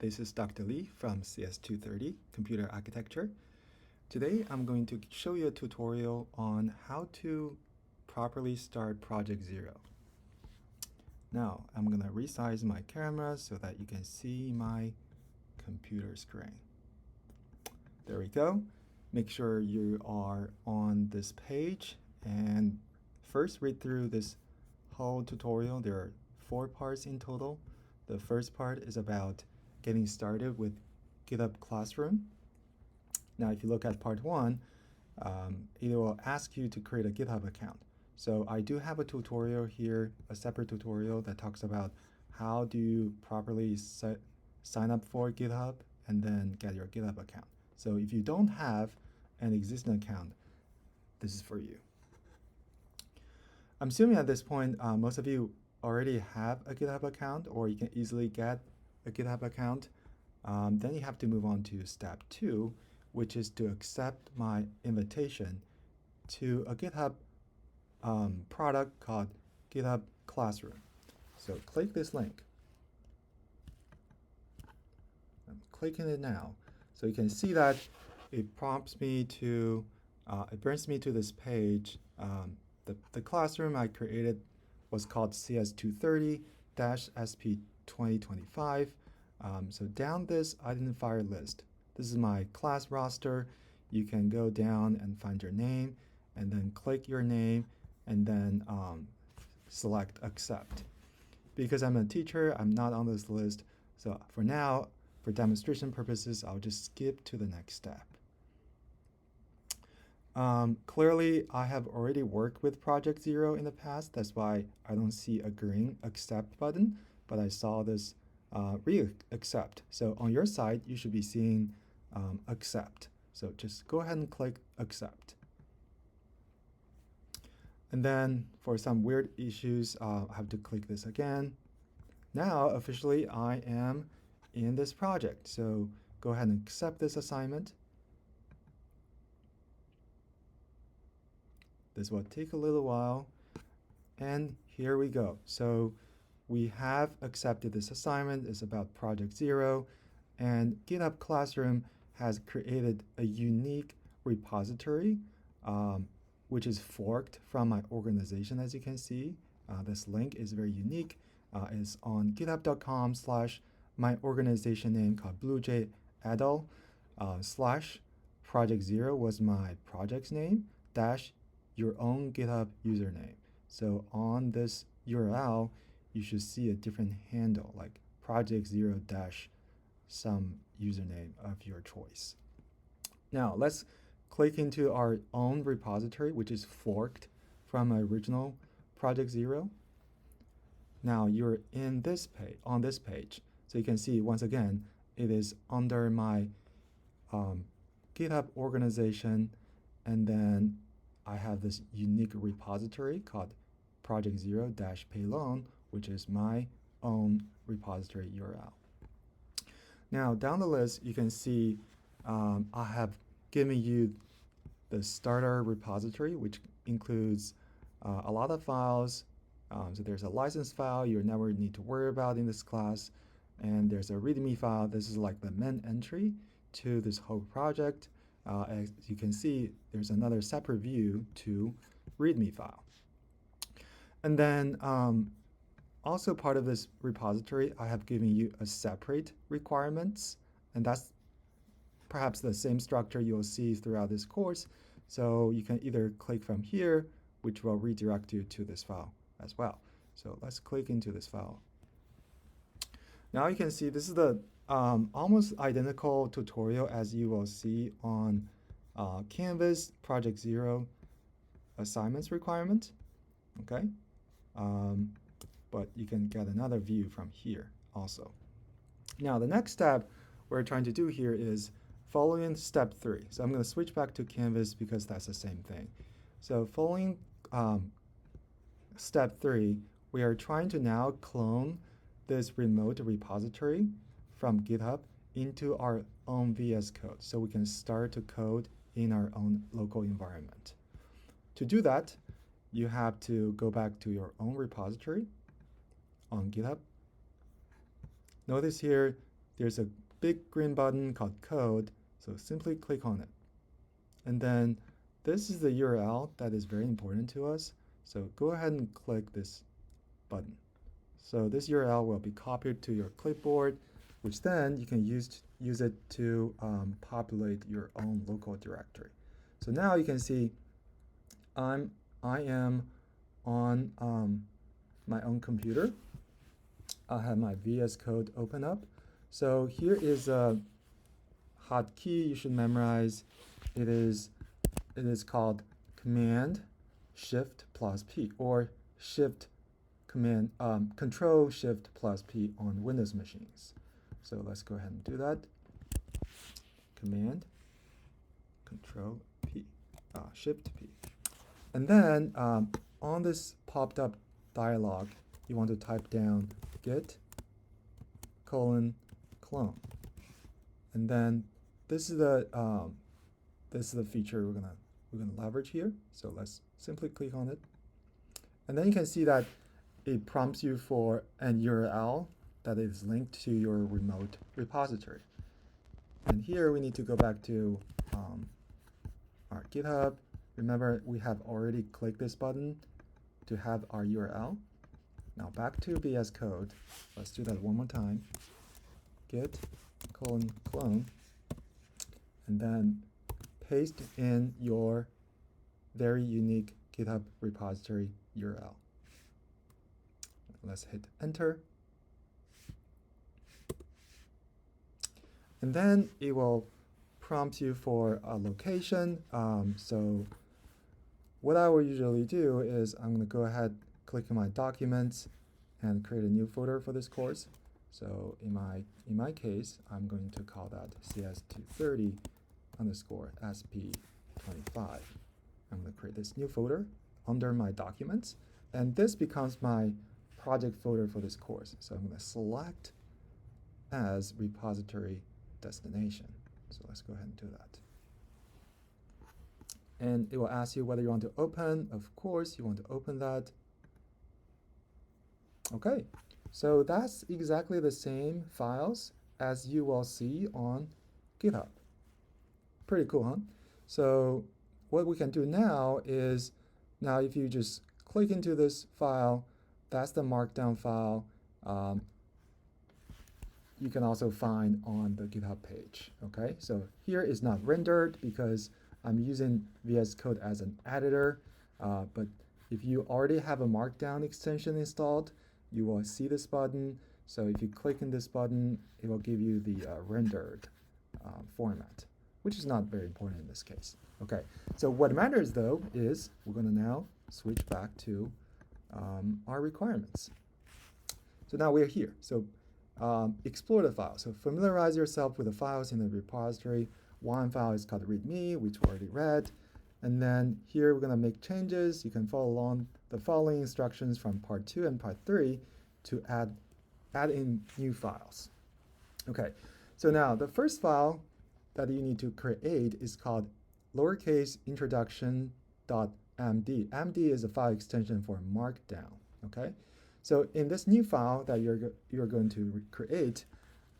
This is Dr. Lee from CS230 Computer Architecture. Today I'm going to show you a tutorial on how to properly start Project0. Now I'm going to resize my camera so that you can see my computer screen. There we go. Make sure you are on this page and first read through this whole tutorial. There are 4 parts in total. The first part is about getting started with GitHub Classroom. Now, if you look at part 1, it will ask you to create a GitHub account. So I do have a tutorial here, a separate tutorial that talks about how do you properly sign up for GitHub and then get your GitHub account. So if you don't have an existing account, this is for you. I'm assuming at this point, most of you already have a GitHub account, or you can easily get a GitHub account. Then you have to move on to step 2, which is to accept my invitation to a GitHub product called GitHub Classroom. So click this link. I'm clicking it now. So you can see that it prompts me to, it brings me to this page. The classroom I created was called CS230-SP2025. So down this identifier list, this is my class roster. You can go down and find your name, and then click your name, and then select accept. Because I'm a teacher, I'm not on this list. So for now, for demonstration purposes, I'll just skip to the next step. Clearly, I have already worked with Project0 in the past. That's why I don't see a green accept button, but I saw this accept. So on your side, you should be seeing accept. So just go ahead and click accept. And then for some weird issues, I have to click this again. Now, officially, I am in this project. So go ahead and accept this assignment. This will take a little while, and here we go. So we have accepted this assignment. It's about Project0, and GitHub Classroom has created a unique repository, which is forked from my organization, as you can see. This link is very unique. It's on github.com/my organization name called BlueJay Adult / Project0 was my project's name -- your own GitHub username. So on this URL, you should see a different handle, like Project0 -- some username of your choice. Now let's click into our own repository, which is forked from my original Project0. Now you're in this page, on this page. So you can see once again, it is under my GitHub organization, and then I have this unique repository called Project0-Payload, which is my own repository URL. Now down the list, you can see I have given you the starter repository, which includes a lot of files. So there's a license file you never need to worry about in this class, and there's a README file. This is like the main entry to this whole project. As you can see, there's another separate view to README file. And then also part of this repository, I have given you a separate requirements, and that's perhaps the same structure you'll see throughout this course. So you can either click from here, which will redirect you to this file as well. So let's click into this file. Now you can see this is the almost identical tutorial as you will see on Canvas Project0 assignments requirement. Okay, but you can get another view from here also. Now the next step we're trying to do here is following step 3. So I'm going to switch back to Canvas because that's the same thing. So following step 3, we are trying to now clone this remote repository from GitHub into our own VS Code, so we can start to code in our own local environment. To do that, you have to go back to your own repository on GitHub. Notice here there's a big green button called Code, so simply click on it. And then this is the URL that is very important to us, so go ahead and click this button. So this URL will be copied to your clipboard, which then you can use it to populate your own local directory. So now you can see I am on my own computer. I have my VS Code open up. So here is a hotkey you should memorize. It is called Command Shift plus P, or Control Shift plus P on Windows machines. So let's go ahead and do that. Command Control P, Shift P. And then on this popped up dialog, you want to type down git clone. And then this is the feature we're gonna leverage here. So let's simply click on it. And then you can see that it prompts you for an URL that is linked to your remote repository. And here we need to go back to our GitHub. Remember, we have already clicked this button to have our URL. Now back to VS Code. Let's do that one more time. Git clone, and then paste in your very unique GitHub repository URL. Let's hit enter. And then it will prompt you for a location. So what I will usually do is I'm going to go ahead, click on my documents, and create a new folder for this course. So in my case, I'm going to call that CS230 _ SP25. I'm going to create this new folder under my documents, and this becomes my project folder for this course. So I'm going to select as repository destination. So let's go ahead and do that. And it will ask you whether you want to open. Of course, you want to open that. Okay, so that's exactly the same files as you will see on GitHub. Pretty cool, huh? So what we can do now is, now if you just click into this file, that's the markdown file. You can also find on the GitHub page, okay? So here is not rendered because I'm using VS Code as an editor, but if you already have a markdown extension installed, you will see this button. So if you click in this button, it will give you the rendered format, which is not very important in this case. Okay, so what matters though is we're going to now switch back to our requirements. So now we're here. So explore the file. So familiarize yourself with the files in the repository. One file is called readme, which we already read. And then here we're going to make changes. You can follow along the following instructions from part 2 and part 3 to add in new files. Okay, so now the first file that you need to create is called lowercase introduction.md. MD is a file extension for Markdown. Okay, so in this new file that you're going to create,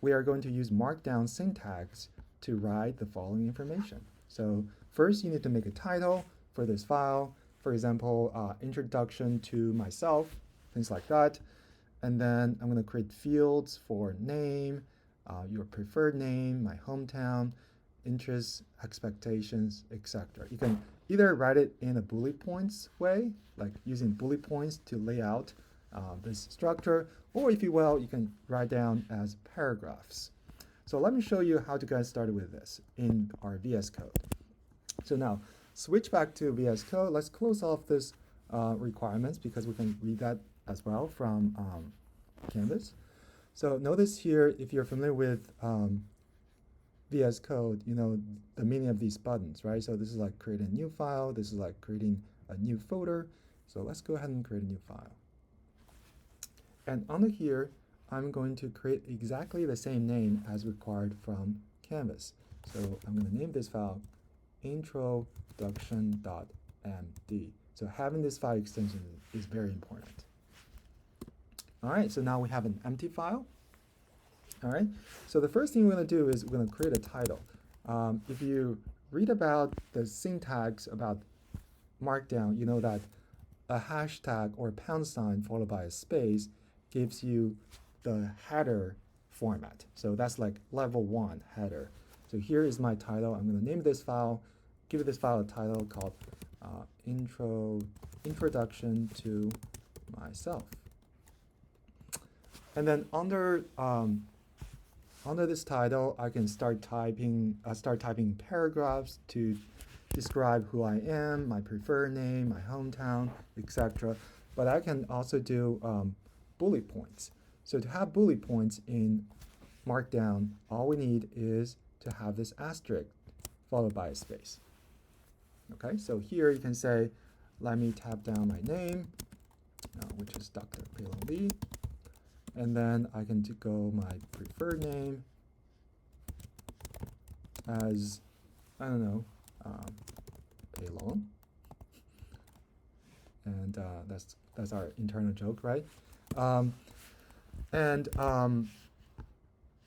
we are going to use Markdown syntax to write the following information. So first, you need to make a title for this file. For example, introduction to myself, things like that. And then I'm going to create fields for name, your preferred name, my hometown, interests, expectations, etc. You can either write it in a bullet points way, like using bullet points to lay out this structure, or if you will, you can write down as paragraphs. So let me show you how to get started with this in our VS Code. So now, switch back to VS Code. Let's close off this requirements because we can read that as well from Canvas. So notice here, if you're familiar with VS Code, you know the meaning of these buttons, right? So this is like creating a new file. This is like creating a new folder. So let's go ahead and create a new file. And under here, I'm going to create exactly the same name as required from Canvas. So I'm going to name this file introduction.md. So having this file extension is very important. All right, so now we have an empty file. All right, so the first thing we're going to do is we're going to create a title. If you read about the syntax about Markdown, you know that a hashtag or pound sign followed by a space gives you the header format. So that's like level 1 header. So here is my title. I'm going to name this file, give this file a title called Introduction to Myself. And then under this title, I can start typing paragraphs to describe who I am, my preferred name, my hometown, etc. But I can also do bullet points. So to have bullet points in Markdown, all we need is to have this asterisk followed by a space. Okay, so here you can say, let me tap down my name, which is Dr. Peilong Lee. And then I can go my preferred name as, I don't know, Peilong. And that's our internal joke, right?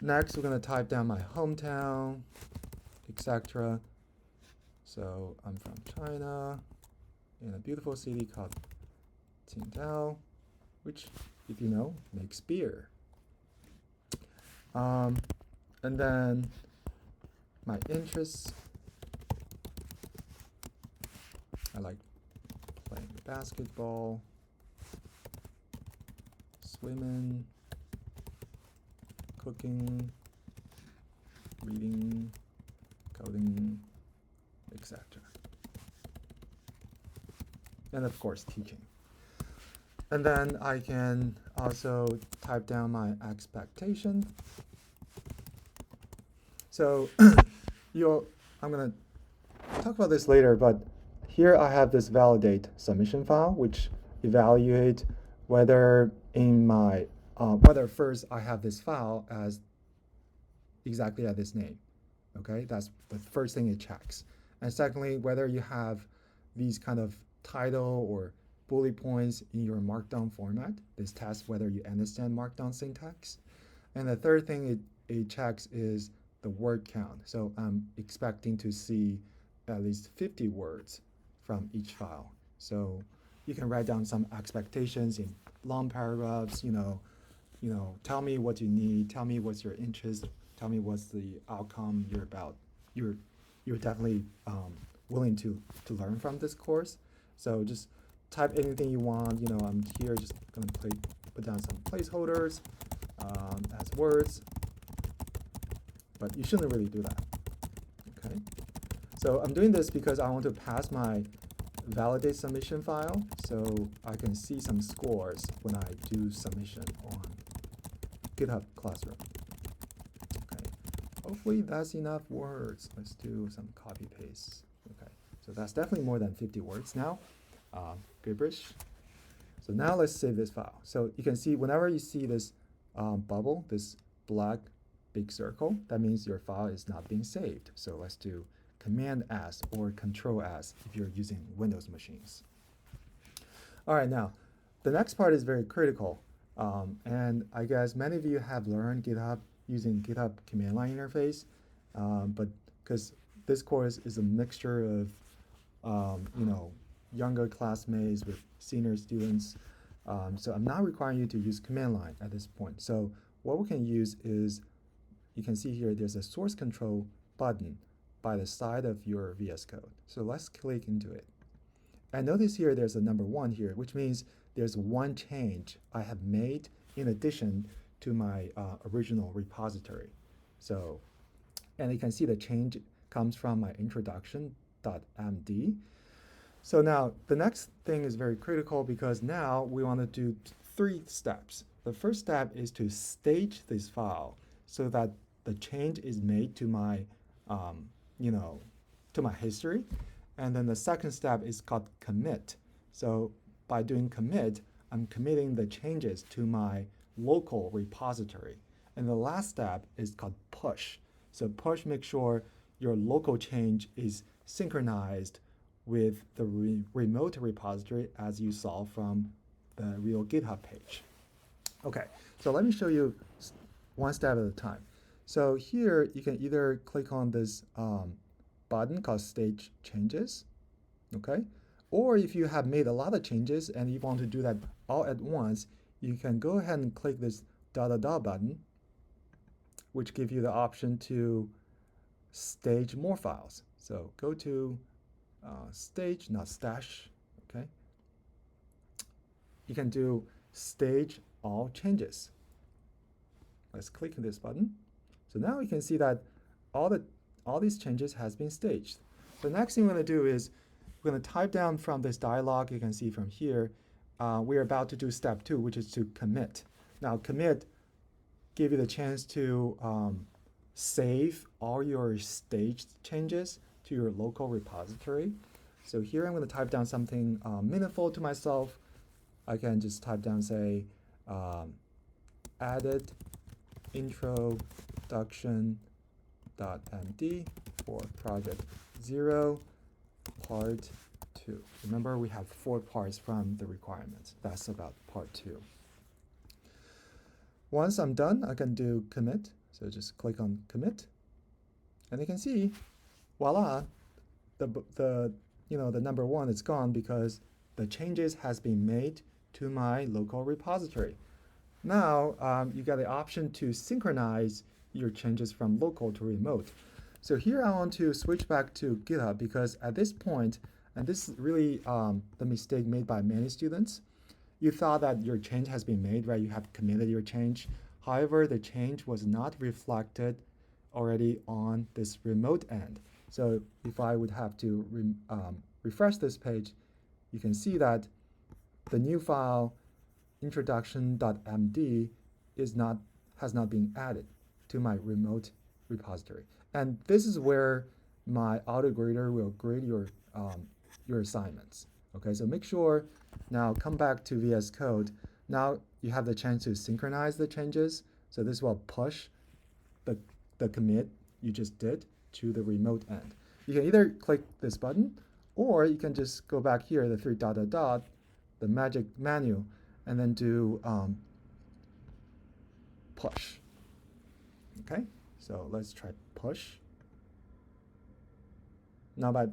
Next, we're going to type down my hometown, etc. So I'm from China, in a beautiful city called Qingdao, which, if you know, makes beer. And then my interests. I like playing basketball, swimming, cooking, reading, coding, etc. And of course, teaching. And then I can also type down my expectation. So I'm going to talk about this later, but here I have this validate submission file, which evaluate whether in my whether first I have this file as exactly at this name. Okay, that's the first thing it checks. And secondly, whether you have these kind of title or bullet points in your Markdown format. This tests whether you understand Markdown syntax. And the third thing it checks is the word count. So I'm expecting to see at least 50 words from each file. So you can write down some expectations in long paragraphs, tell me what you need, tell me what's your interest, tell me what's the outcome you're about. You're definitely willing to learn from this course. So just type anything you want. I'm here just going to put down some placeholders as words, but you shouldn't really do that. Okay. So I'm doing this because I want to pass my validate submission file so I can see some scores when I do submission on GitHub Classroom. Okay. Hopefully that's enough words. Let's do some copy paste. Okay. So that's definitely more than 50 words now. Goodrich. So now let's save this file. So you can see whenever you see this bubble, this black big circle, that means your file is not being saved. So let's do Command S or Control S if you're using Windows machines. All right, now the next part is very critical. And I guess many of you have learned GitHub using GitHub command line interface, but because this course is a mixture of younger classmates with senior students. So I'm not requiring you to use command line at this point. So what we can use is, you can see here there's a source control button by the side of your VS Code. So let's click into it. And notice here there's a number 1 here, which means there's one change I have made in addition to my original repository. So, and you can see the change comes from my introduction.md. So now the next thing is very critical because now we want to do 3 steps. The first step is to stage this file so that the change is made to my, to my history. And then the second step is called commit. So by doing commit, I'm committing the changes to my local repository. And the last step is called push. So push makes sure your local change is synchronized with the remote repository as you saw from the real GitHub page. Okay, so let me show you one step at a time. So here you can either click on this button called Stage Changes, okay? Or if you have made a lot of changes and you want to do that all at once, you can go ahead and click this dot dot dot button, which gives you the option to stage more files. So go to stage, not stash, okay? You can do stage all changes. Let's click this button. So now you can see that all these changes has been staged. The next thing we're going to do is we're going to type down from this dialog. You can see from here, we're about to do step 2, which is to commit. Now commit give you the chance to save all your staged changes to your local repository. So here I'm going to type down something meaningful to myself. I can just type down, say, added introduction.md for project0 part 2. Remember, we have 4 parts from the requirements. That's about part 2. Once I'm done, I can do commit. So just click on commit, and you can see, voila, the number 1 is gone because the changes has been made to my local repository. Now you got the option to synchronize your changes from local to remote. So here I want to switch back to GitHub because at this point, and this is really the mistake made by many students, you thought that your change has been made, right? You have committed your change. However, the change was not reflected already on this remote end. So if I would have to refresh this page, you can see that the new file introduction.md has not been added to my remote repository. And this is where my autograder will grade your assignments. Okay, so make sure now come back to VS Code. Now you have the chance to synchronize the changes. So this will push the commit you just did to the remote end. You can either click this button, or you can just go back here, the 3 dot dot dot, the magic menu, and then do push. Okay, so let's try push. Now by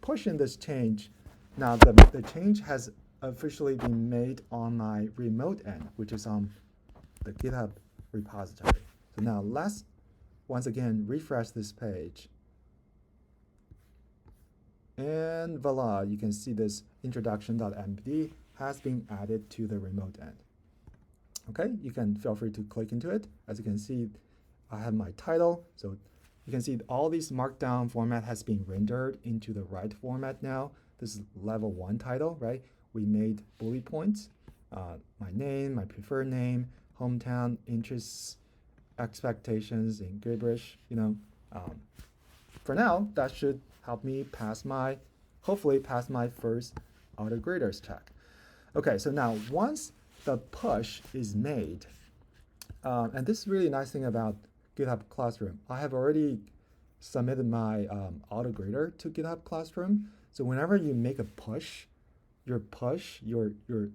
pushing this change, now the change has officially been made on my remote end, which is on the GitHub repository. So now let's once again refresh this page. And voila, you can see this introduction.md has been added to the remote end. Okay, you can feel free to click into it. As you can see, I have my title. So you can see all these markdown format has been rendered into the right format now. This is level 1 title, right? We made bullet points, my name, my preferred name, hometown, interests, expectations, and gibberish. For now, that should help me hopefully pass my first autograders check. Okay, so now once the push is made, and this is really nice thing about GitHub Classroom. I have already submitted my autograder to GitHub Classroom. So whenever you make a push, the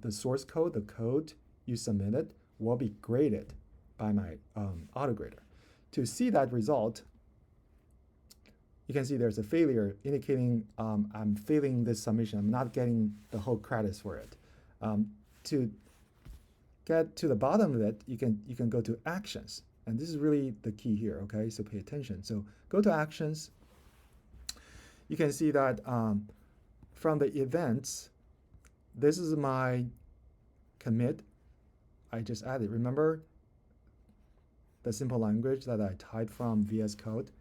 source code, the code you submitted will be graded by my autograder. To see that result, you can see there's a failure indicating I'm failing this submission. I'm not getting the whole credits for it. To get to the bottom of it, you can go to actions. And this is really the key here, okay? So pay attention. So go to actions. You can see that from the events, this is my commit I just added. Remember the simple language that I typed from VS Code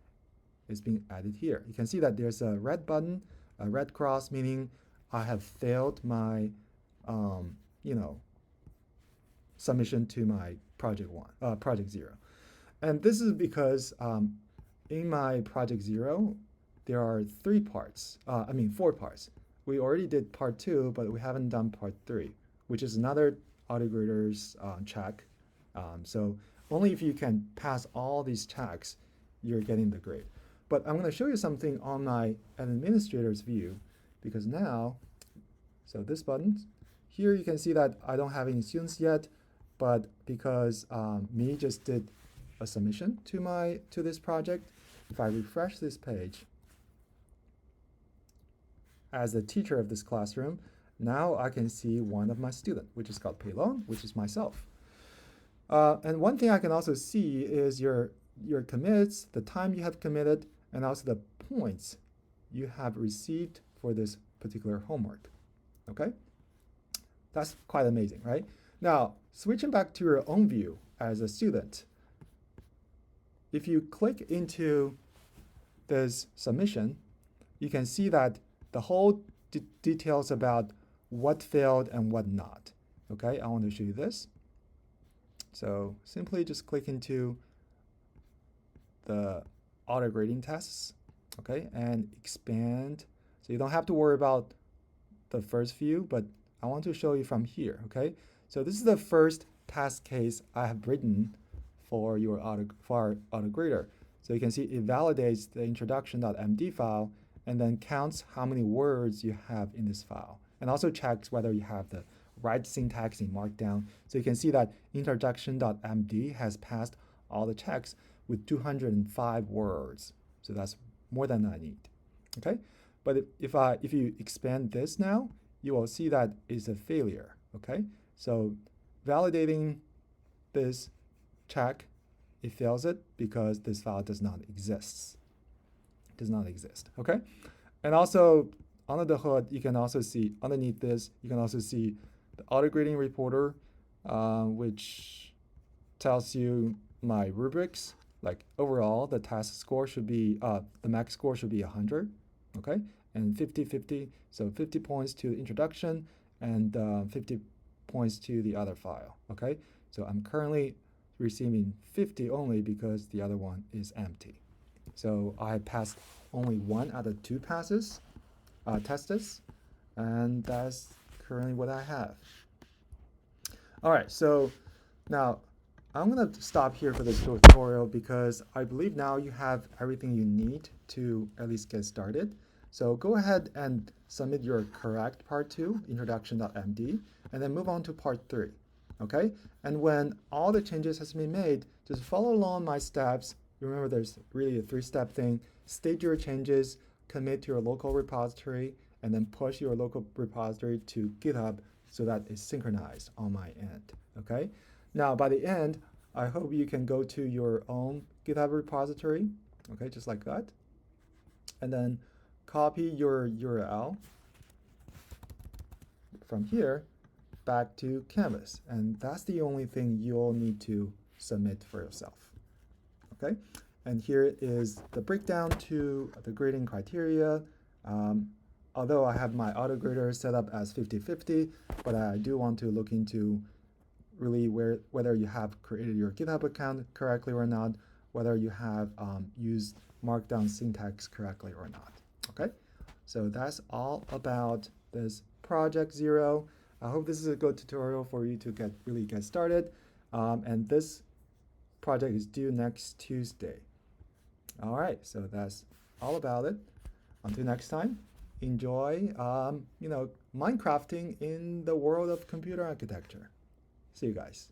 is being added here. You can see that there's a red button, a red cross, meaning I have failed my, submission to my Project0. And this is because in my Project0, there are 4 parts. We already did part 2, but we haven't done part 3, which is another autograder's check. So only if you can pass all these checks, you're getting the grade. But I'm going to show you something on my administrator's view, because now, so this button, here you can see that I don't have any students yet, but because me just did a submission to this project. If I refresh this page, as the teacher of this classroom, now I can see one of my students, which is called Peilong, which is myself. And one thing I can also see is your commits, the time you have committed, and also the points you have received for this particular homework. Okay? That's quite amazing, right? Now, switching back to your own view as a student, if you click into this submission, you can see that the whole details about what failed and what not. Okay, I want to show you this. So simply just click into the auto grading tests, okay, and expand. So you don't have to worry about the first few, but I want to show you from here, okay? So this is the first task case I have written for our auto grader. So you can see it validates the introduction.md file and then counts how many words you have in this file, and also checks whether you have the right syntax in Markdown. So you can see that introduction.md has passed all the checks with 205 words. So that's more than I need. Okay, but if you expand this now, you will see that it's a failure. Okay, so validating this check, it fails it because this file does not exist. Okay, and also under the hood, you can also see underneath this, you can also see the auto grading reporter, which tells you my rubrics. Like overall, the task score should be, the max score should be 100, okay? And 50-50, so 50 points to the introduction and 50 points to the other file, okay? So I'm currently receiving 50 only because the other one is empty. So I passed only 1 out of 2 passes, tests, and that's currently what I have. All right, so now I'm gonna stop here for this tutorial because I believe now you have everything you need to at least get started. So go ahead and submit your correct part 2, introduction.md, and then move on to part 3, okay? And when all the changes has been made, just follow along my steps. Remember, there's really a 3-step thing. State your changes, commit to your local repository, and then push your local repository to GitHub so that it's synchronized on my end, okay? Now, by the end, I hope you can go to your own GitHub repository, okay, just like that, and then copy your URL from here back to Canvas, and that's the only thing you'll need to submit for yourself, okay? And here is the breakdown to the grading criteria. Although I have my auto grader set up as 50-50, but I do want to look into really whether you have created your GitHub account correctly or not, whether you have used Markdown syntax correctly or not. Okay, so that's all about this Project0. I hope this is a good tutorial for you to really get started. And this project is due next Tuesday. All right, so that's all about it. Until next time, enjoy Minecrafting in the world of computer architecture. See you guys.